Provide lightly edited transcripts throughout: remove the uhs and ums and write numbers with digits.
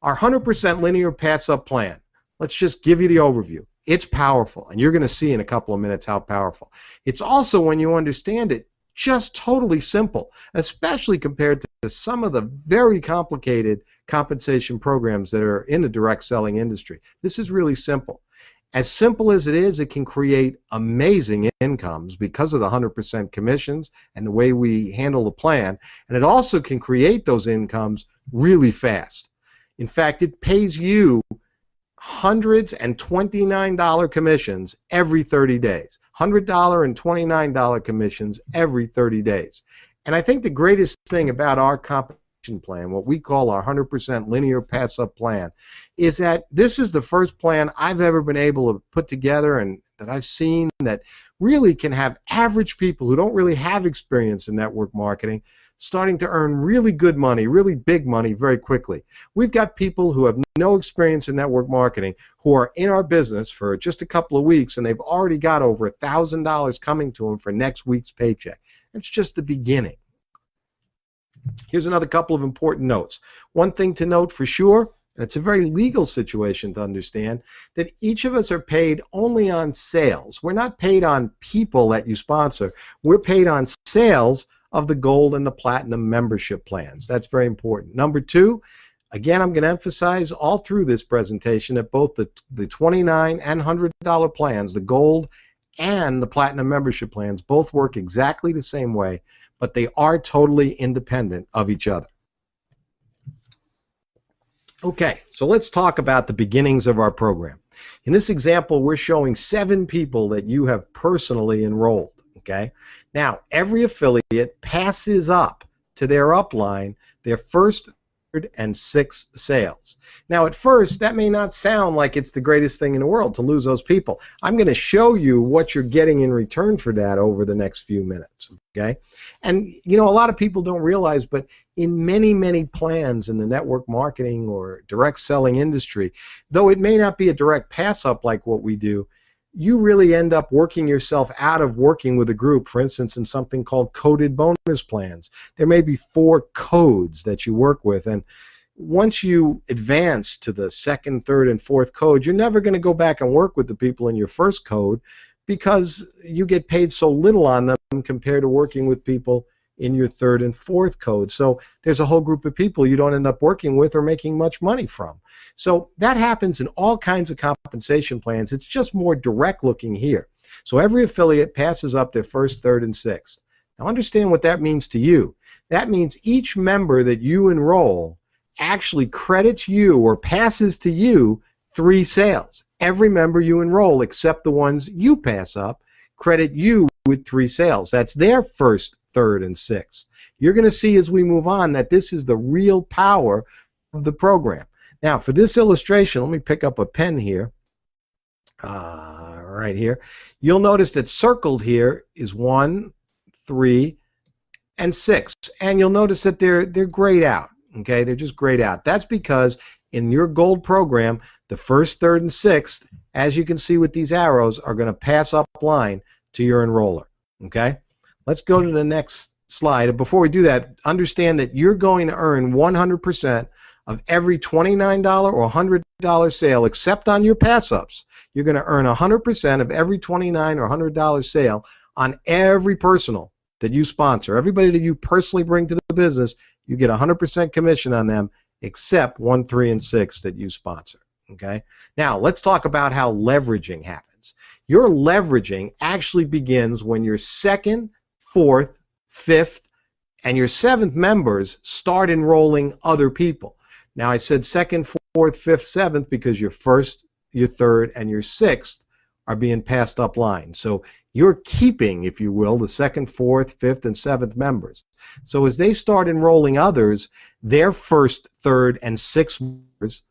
Our 100% linear pass-up plan, let's just give you the overview. It's powerful, and you're going to see in a couple of minutes how powerful. It's also, when you understand it, just totally simple, especially compared to some of the very complicated compensation programs that are in the direct selling industry. This is really simple. As simple as it is, it can create amazing incomes because of the 100% commissions and the way we handle the plan, and it also can create those incomes really fast. In fact, it pays you hundreds and $29 commissions every 30 days. $100 and $29 commissions every 30 days. And I think the greatest thing about our compensation plan, what we call our 100% linear pass-up plan, is that this is the first plan I've ever been able to put together and that I've seen that really can have average people who don't really have experience in network marketing starting to earn really good money, really big money very quickly. We've got people who have no experience in network marketing who are in our business for just a couple of weeks, and they've already got over $1,000 coming to them for next week's paycheck. It's just the beginning. Here's another couple of important notes. One thing to note for sure, and it's a very legal situation to understand, that each of us are paid only on sales. We're not paid on people that you sponsor. We're paid on sales of the gold and the platinum membership plans. That's very important. Number two, again, I'm going to emphasize all through this presentation that both the $29 and $100 plans, the gold and the platinum membership plans, both work exactly the same way, but they are totally independent of each other. Okay, so let's talk about the beginnings of our program. In this example, we're showing 7 people that you have personally enrolled. Okay? Now, every affiliate passes up to their upline their first, third, and sixth sales. Now, at first, that may not sound like it's the greatest thing in the world to lose those people. I'm going to show you what you're getting in return for that over the next few minutes. Okay? And, you know, a lot of people don't realize, but in many, many plans in the network marketing or direct selling industry, though it may not be a direct pass-up like what we do, you really end up working yourself out of working with a group, for instance, in something called coded bonus plans. There may be 4 codes that you work with, and once you advance to the second, third, and fourth code, you're never going to go back and work with the people in your first code because you get paid so little on them compared to working with people in your third and fourth code. So there's a whole group of people you don't end up working with or making much money from. So that happens in all kinds of compensation plans. It's just more direct looking here. So every affiliate passes up their first, third, and sixth. Now understand what that means to you. That means each member that you enroll actually credits you or passes to you 3 sales. Every member you enroll, except the ones you pass up, credit you with 3 sales. That's their first, third, and sixth. You're going to see as we move on that this is the real power of the program. Now, for this illustration, let me pick up a pen here. Right here. You'll notice that circled here is 1, 3, and 6. And you'll notice that they're grayed out. Okay, they're just grayed out. That's because in your gold program, the first, third, and sixth, as you can see with these arrows, are going to pass up line to your enroller. Okay? Let's go to the next slide. Before we do that, understand that you're going to earn 100% of every $29 or $100 sale, except on your pass-ups. You're going to earn 100% of every $29 or $100 sale on every personal that you sponsor. Everybody that you personally bring to the business, you get 100% commission on them, except 1, 3, and 6 that you sponsor. Okay? Now, let's talk about how leveraging happens. Your leveraging actually begins when your second, fourth, fifth, and your 7th members start enrolling other people. Now, I said second, fourth, fifth, 7th because your first, your third, and your 6th are being passed up line. So you're keeping, if you will, the second, fourth, fifth, and 7th members. So as they start enrolling others, their first, third, and 6th members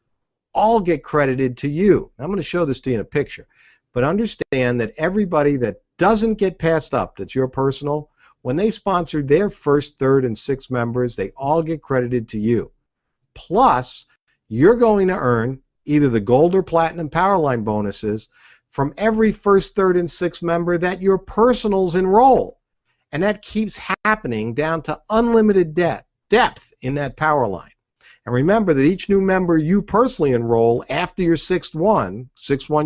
all get credited to you. I'm going to show this to you in a picture. But understand that everybody that doesn't get passed up, that's your personal, when they sponsor their first, third, and 6th members, they all get credited to you. Plus, you're going to earn either the gold or platinum powerline bonuses from every first, third, and 6th member that your personals enroll. And that keeps happening down to unlimited depth in that power line. And remember that each new member you personally enroll after your sixth one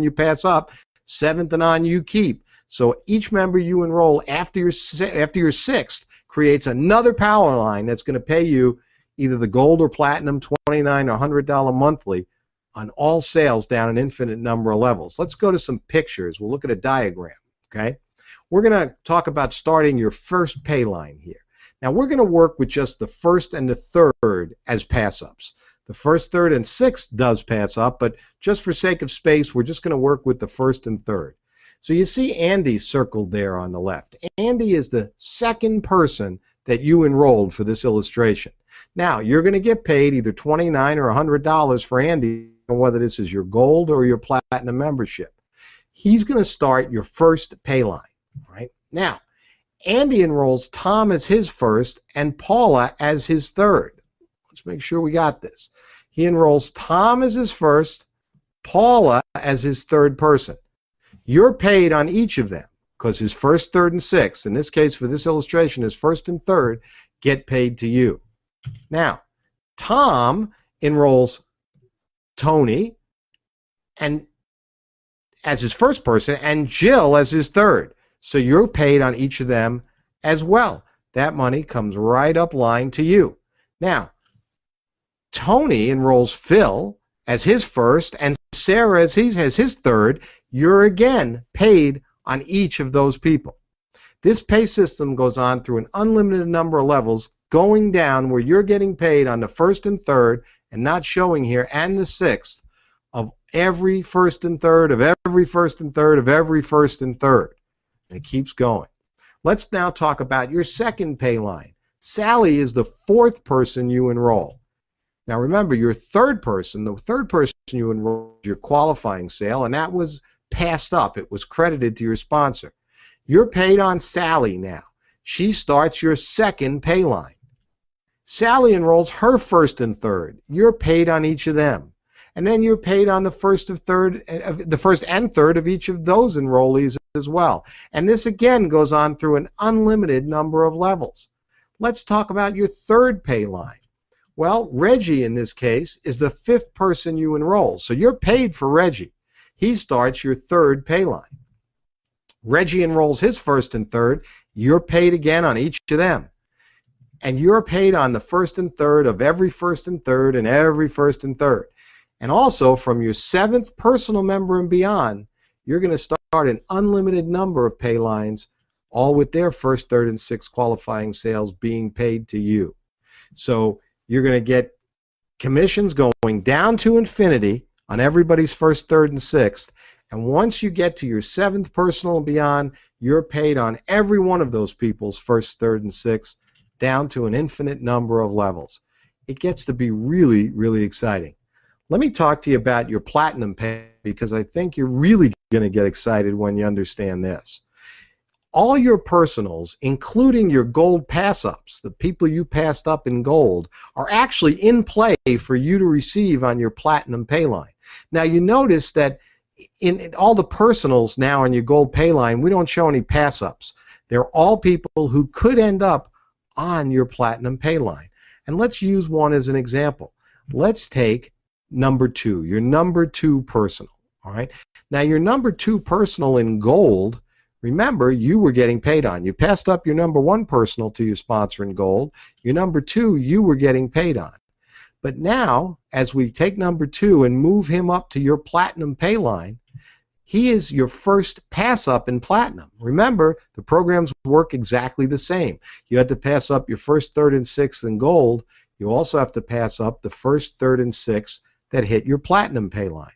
you pass up, seventh and on you keep. So each member you enroll after your sixth creates another power line that's going to pay you either the gold or platinum, $29 or $100 monthly on all sales down an infinite number of levels. Let's go to some pictures. We'll look at a diagram, okay? We're going to talk about starting your first pay line here. Now we're going to work with just the first and the third as pass-ups. The first, third, and sixth does pass up, but just for sake of space, we're just going to work with the first and third. So you see Andy circled there on the left. Andy is the second person that you enrolled for this illustration. Now, you're going to get paid either $29 or $100 for Andy, whether this is your gold or your platinum membership. He's going to start your first pay line, right? Now, Andy enrolls Tom as his first and Paula as his third. Let's make sure we got this. He enrolls Tom as his first, Paula as his third person. You're paid on each of them because his first, third, and sixth, in this case for this illustration, his first and third, get paid to you. Now, Tom enrolls Tony and as his first person and Jill as his third. So you're paid on each of them as well. That money comes right up line to you. Now, Tony enrolls Phil as his first and Sarah as his third. You're again paid on each of those people. This pay system goes on through an unlimited number of levels, going down where you're getting paid on the first and third and not showing here and the sixth of every first and third of every first and third of every first and third. And it keeps going. Let's now talk about your second pay line. Sally is the fourth person you enroll. Now remember, your third person, the third person you enrolled, your qualifying sale, and that was passed up. It was credited to your sponsor. You're paid on Sally now. She starts your second pay line. Sally enrolls her first and third. You're paid on each of them. And then you're paid on the first and third of each of those enrollees as well. And this again goes on through an unlimited number of levels. Let's talk about your third pay line. Well, Reggie in this case is the fifth person you enroll. So you're paid for Reggie. He starts your third pay line. Reggie enrolls his first and third. You're paid again on each of them. And you're paid on the first and third of every first and third and every first and third. And also from your seventh personal member and beyond, you're going to start an unlimited number of pay lines, all with their first, third, and sixth qualifying sales being paid to you. So you're going to get commissions going down to infinity on everybody's first, third, and sixth. And once you get to your seventh personal and beyond, you're paid on every one of those people's first, third, and sixth, down to an infinite number of levels. It gets to be really, really exciting. Let me talk to you about your platinum pay, because I think you're really going to get excited when you understand this. All your personals, including your gold pass-ups, the people you passed up in gold, are actually in play for you to receive on your platinum pay line. Now you notice that in all the personals now on your gold pay line, we don't show any pass-ups. They're all people who could end up on your platinum pay line. And let's use one as an example. Let's take number 2, your number 2 personal. All right. Now your number 2 personal in gold, remember, you were getting paid on. You passed up your number 1 personal to your sponsor in gold. Your number 2, you were getting paid on. But now, as we take number 2 and move him up to your platinum pay line, he is your first pass up in platinum. Remember, the programs work exactly the same. You had to pass up your first, third, and sixth in gold. You also have to pass up the first, third, and sixth that hit your platinum pay line.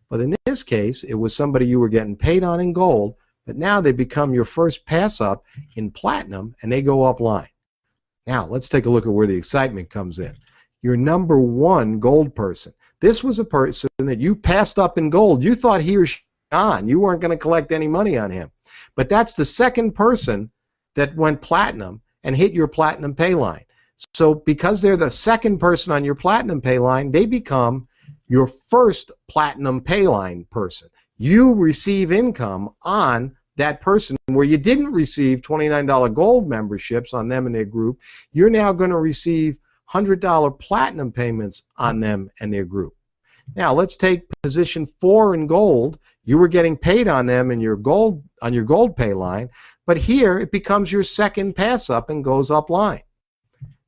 But in this case, it was somebody you were getting paid on in gold, but now they become your first pass up in platinum and they go up line. Now, let's take a look at where the excitement comes in. Your number 1 gold person. This was a person that you passed up in gold. You thought he or she was on. You weren't going to collect any money on him. But that's the second person that went platinum and hit your platinum pay line. So because they're the second person on your platinum pay line, they become your first platinum pay line person. You receive income on that person where you didn't receive $29 gold memberships on them and their group. You're now going to receive $100 platinum payments on them and their group. Now let's take position 4 in gold. You were getting paid on them in your gold pay line, but here it becomes your second pass up and goes up line.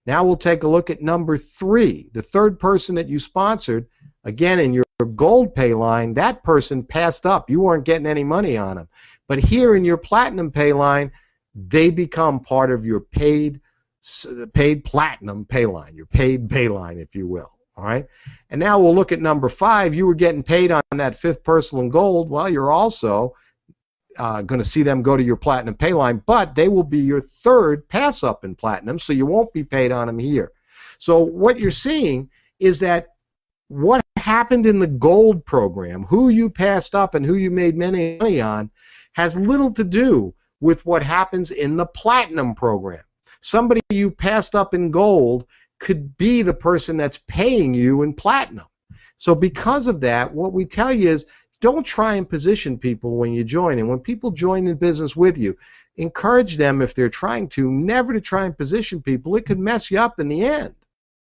Now we'll take a look at number 3, the third person that you sponsored. Again, in your gold pay line, that person passed up. You weren't getting any money on them. But here in your platinum pay line, they become part of your paid platinum pay line, your paid pay line, if you will. All right. And now we'll look at number 5. You were getting paid on that fifth person in gold. Well, you're also going to see them go to your platinum pay line, but they will be your third pass up in platinum, so you won't be paid on them here. So what you're seeing is that what happened in the gold program, who you passed up and who you made money on, has little to do with what happens in the platinum program. Somebody you passed up in gold could be the person that's paying you in platinum. So because of that, what we tell you is don't try and position people when you join. And when people join in business with you, encourage them, if they're trying to, never to try and position people. It could mess you up in the end.